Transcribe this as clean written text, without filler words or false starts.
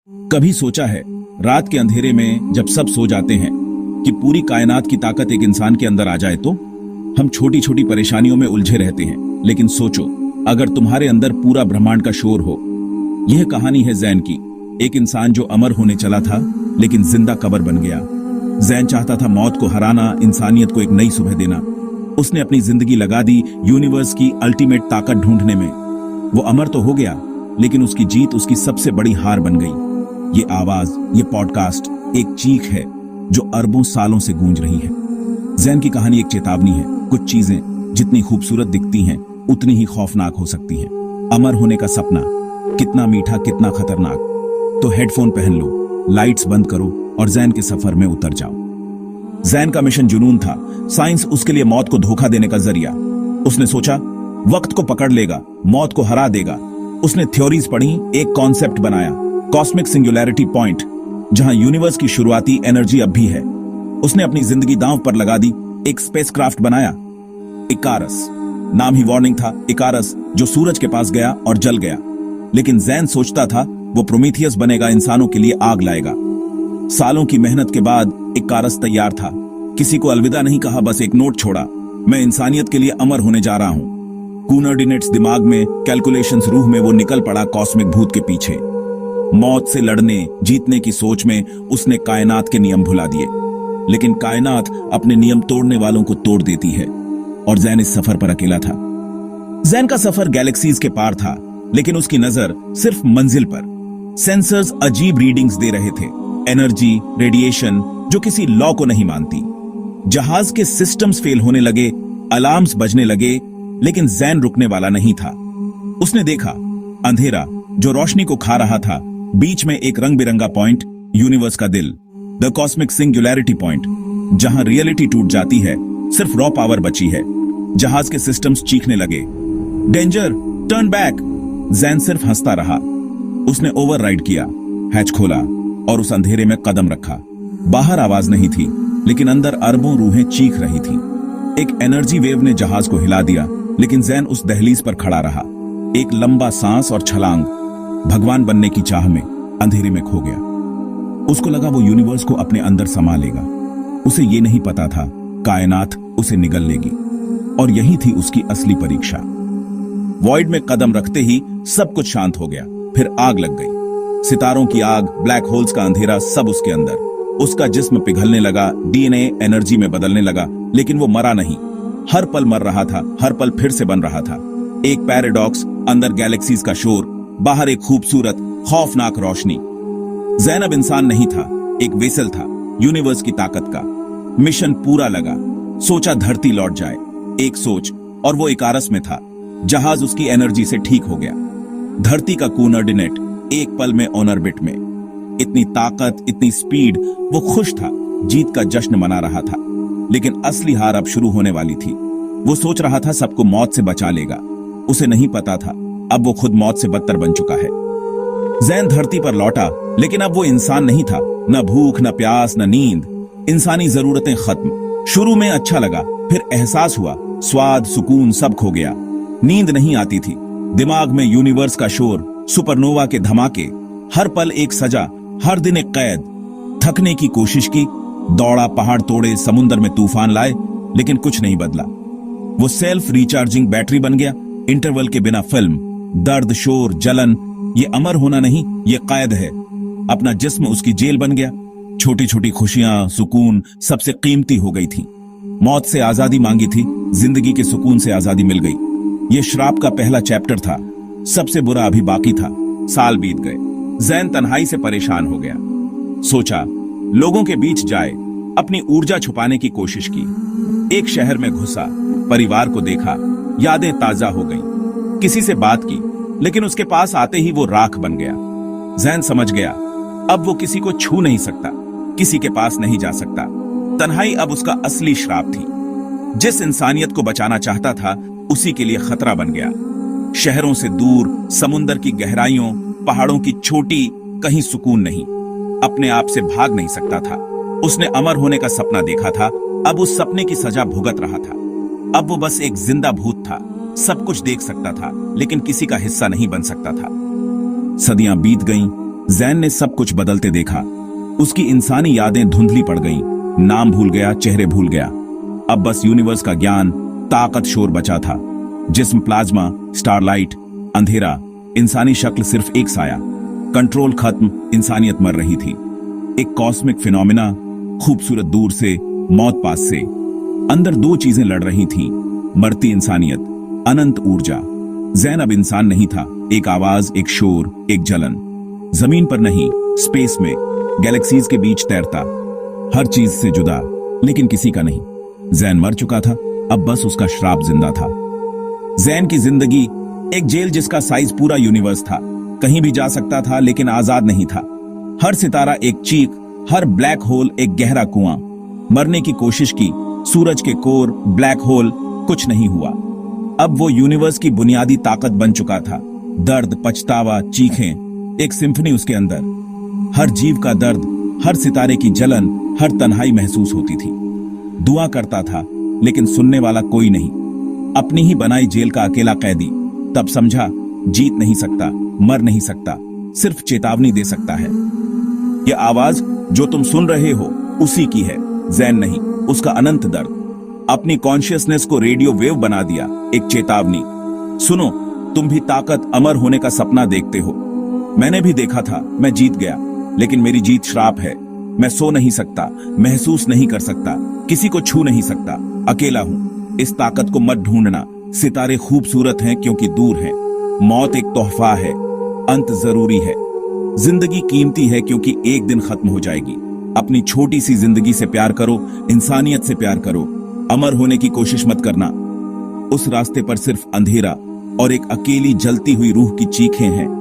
कभी सोचा है रात के अंधेरे में जब सब सो जाते हैं कि पूरी कायनात की ताकत एक इंसान के अंदर आ जाए तो हम छोटी छोटी परेशानियों में उलझे रहते हैं। लेकिन सोचो, अगर तुम्हारे अंदर पूरा ब्रह्मांड का शोर हो। यह कहानी है जैन की, एक इंसान जो अमर होने चला था लेकिन जिंदा कब्र बन गया। जैन चाहता था मौत को हराना, इंसानियत को एक नई सुबह देना। उसने अपनी जिंदगी लगा दी यूनिवर्स की अल्टीमेट ताकत ढूंढने में। वो अमर तो हो गया, लेकिन उसकी जीत उसकी सबसे बड़ी हार बन गई। ये आवाज, ये पॉडकास्ट एक चीख है जो अरबों सालों से गूंज रही है। जैन की कहानी एक चेतावनी है। कुछ चीजें जितनी खूबसूरत दिखती हैं उतनी ही खौफनाक हो सकती हैं। अमर होने का सपना कितना मीठा, कितना खतरनाक। तो हेडफोन पहन लो, लाइट्स बंद करो और जैन के सफर में उतर जाओ। जैन का मिशन जुनून था, साइंस उसके लिए मौत को धोखा देने का जरिया। उसने सोचा वक्त को पकड़ लेगा, मौत को हरा देगा। उसने थ्योरीज पढ़ी, एक कॉन्सेप्ट बनाया, कॉस्मिक सिंगुलैरिटी पॉइंट, जहां यूनिवर्स की शुरुआती एनर्जी अब भी है। उसने अपनी जिंदगी दांव पर लगा दी, एक स्पेसक्राफ्ट बनाया, इकारस। नाम ही वार्निंग था, इकारस, जो सूरज के पास गया और जल गया। लेकिन जैन सोचता था वो प्रोमीथियस बनेगा, इंसानों के लिए आग लाएगा। सालों की मेहनत के बाद इकारस तैयार था। किसी को अलविदा नहीं कहा, बस एक नोट छोड़ा, मैं इंसानियत के लिए अमर होने जा रहा हूं। कोऑर्डिनेट्स दिमाग में, कैलकुलेशंस रूह में, वो निकल पड़ा कॉस्मिक भूत के पीछे। मौत से लड़ने, जीतने की सोच में उसने कायनात के नियम भुला दिए। लेकिन कायनात अपने नियम तोड़ने वालों को तोड़ देती है, और जैन इस सफर पर अकेला था। जैन का सफर गैलेक्सीज के पार था, लेकिन उसकी नजर सिर्फ मंजिल पर। सेंसर्स अजीब रीडिंग्स दे रहे थे, एनर्जी, रेडिएशन, जो किसी लॉ को नहीं मानती। जहाज के सिस्टम्स फेल होने लगे, अलार्म्स बजने लगे, लेकिन जैन रुकने वाला नहीं था। उसने देखा अंधेरा जो रोशनी को खा रहा था, बीच में एक रंग बिरंगा पॉइंट, यूनिवर्स का दिल, द कॉस्मिक सिंगुलैरिटी पॉइंट, जहां रियलिटी टूट जाती है, सिर्फ रॉ पावर बची है। जहाज के सिस्टम्स चीखने लगे, डेंजर, टर्न बैक। जैन सिर्फ हंसता रहा। उसने ओवरराइड किया, हैच खोला और उस अंधेरे में कदम रखा। बाहर आवाज नहीं थी, लेकिन अंदर अरबों रूहें चीख रही थी। एक एनर्जी वेव ने जहाज को हिला दिया, लेकिन जैन उस दहलीज पर खड़ा रहा। एक लंबा सांस और छलांग, भगवान बनने की चाह में अंधेरे में खो गया। उसको लगा वो यूनिवर्स को अपने अंदर समा लेगा। उसे ये नहीं पता था कायनात उसे निगल लेगी, और यही थी उसकी असली परीक्षा। वॉइड में कदम रखते ही सब कुछ शांत हो गया। फिर आग लग गई, सितारों की आग, ब्लैक होल्स का अंधेरा, सब उसके अंदर। उसका जिस्म पिघलने लगा, डीएनए एनर्जी में बदलने लगा, लेकिन वो मरा नहीं। हर पल मर रहा था, हर पल फिर से बन रहा था। एक पैराडॉक्स, अंदर गैलेक्सीज का शोर, बाहर एक खूबसूरत खौफनाक रोशनी। जैन अब इंसान नहीं था, एक वेसल था, यूनिवर्स की ताकत का। मिशन पूरा लगा। सोचा धरती लौट जाए, एक सोच, और वो इकारस में था। जहाज उसकी एनर्जी से ठीक हो गया। धरती का कोऑर्डिनेट एक पल में ऑन ऑर्बिट में। इतनी ताकत, इतनी स्पीड, वो खुश था, जीत का जश्न मना रहा था। लेकिन असली हार अब शुरू होने वाली थी। वो सोच रहा था सबको मौत से बचा लेगा। उसे नहीं पता था अब वो खुद मौत से बदतर बन चुका है। जैन धरती पर लौटा, लेकिन अब वो इंसान नहीं था। न भूख, न प्यास, न नींद। इंसानी जरूरतें खत्म। शुरू में अच्छा लगा, फिर एहसास हुआ स्वाद, सुकून सब खो गया। नींद नहीं आती थी। दिमाग में यूनिवर्स का शोर, सुपरनोवा के धमाके, हर पल एक सजा, हर दिन एक कैद। थकने की कोशिश की, दौड़ा, पहाड़ तोड़े, समुद्र में तूफान लाए, लेकिन कुछ नहीं बदला। वो सेल्फ रिचार्जिंग बैटरी बन गया। इंटरवल के बिना फिल्म, दर्द, शोर, जलन। ये अमर होना नहीं, ये कैद है। अपना जिस्म उसकी जेल बन गया। छोटी छोटी खुशियां, सुकून सबसे कीमती हो गई थी। मौत से आजादी मांगी थी, जिंदगी के सुकून से आजादी मिल गई। ये श्राप का पहला चैप्टर था, सबसे बुरा अभी बाकी था। साल बीत गए। जैन तन्हाई से परेशान हो गया। सोचा लोगों के बीच जाए, अपनी ऊर्जा छुपाने की कोशिश की। एक शहर में घुसा, परिवार को देखा, यादें ताजा हो गईं। किसी से बात की, लेकिन उसके पास आते ही वो राख बन गया। जैन समझ गया अब वो किसी को छू नहीं सकता, किसी के पास नहीं जा सकता। तन्हाई अब उसका असली श्राप थी। जिस इंसानियत को बचाना चाहता था, उसी के लिए खतरा बन गया। शहरों से दूर, समुंदर की गहराइयों, पहाड़ों की चोटी, कहीं सुकून नहीं। अपने आप से भाग नहीं सकता था। उसने अमर होने का सपना देखा था, अब उस सपने की सजा भुगत रहा था। अब वो बस एक जिंदा भूत था, सब कुछ देख सकता था, लेकिन किसी का हिस्सा नहीं बन सकता था। सदियां बीत गईं, जैन ने सब कुछ बदलते देखा। उसकी इंसानी यादें धुंधली पड़ गईं, नाम भूल गया, चेहरे भूल गया। अब बस यूनिवर्स का ज्ञान, ताकत, शोर बचा था। जिस्म प्लाज्मा, स्टारलाइट, अंधेरा, इंसानी शक्ल सिर्फ एक साया। कंट्रोल खत्म, इंसानियत मर रही थी। एक कॉस्मिक फिनोमिना, खूबसूरत दूर से, मौत पास से। अंदर दो चीजें लड़ रही थीं, मरती इंसानियत, अनंत ऊर्जा। जैन अब इंसान नहीं था, एक आवाज, एक शोर, एक जलन। जमीन पर नहीं, स्पेस में, गैलेक्सीज के बीच तैरता, हर चीज से जुदा, लेकिन किसी का नहीं। जैन मर चुका था, अब बस उसका श्राप जिंदा था। जैन की जिंदगी एक जेल जिसका साइज पूरा यूनिवर्स था। कहीं भी जा सकता था लेकिन आजाद नहीं था। हर सितारा एक चीख, हर ब्लैक होल एक गहरा कुआं। मरने की कोशिश की, सूरज के कोर, ब्लैक होल, कुछ नहीं हुआ। अब वो यूनिवर्स की बुनियादी ताकत बन चुका था। दर्द, पछतावा, चीखें, एक सिम्फनी उसके अंदर। हर जीव का दर्द, हर सितारे की जलन, हर तन्हाई महसूस होती थी। दुआ करता था लेकिन सुनने वाला कोई नहीं। अपनी ही बनाई जेल का अकेला कैदी। तब समझा, जीत नहीं सकता, मर नहीं सकता, सिर्फ चेतावनी दे सकता है। यह आवाज जो तुम सुन रहे हो उसी की है, जैन नहीं, उसका अनंत दर्द। अपनी कॉन्शियसनेस को रेडियो वेव बना दिया, एक चेतावनी। सुनो, तुम भी ताकत, अमर होने का सपना देखते हो। मैंने भी देखा था, मैं जीत गया, लेकिन मेरी जीत श्राप है। मैं सो नहीं सकता, महसूस नहीं कर सकता, किसी को छू नहीं सकता, अकेला हूं। इस ताकत को मत ढूंढना। सितारे खूबसूरत हैं क्योंकि दूर हैं। मौत एक तोहफा है, अंत जरूरी है। जिंदगी कीमती है क्योंकि एक दिन खत्म हो जाएगी। अपनी छोटी सी जिंदगी से प्यार करो, इंसानियत से प्यार करो। अमर होने की कोशिश मत करना। उस रास्ते पर सिर्फ अंधेरा और एक अकेली जलती हुई रूह की चीखें हैं।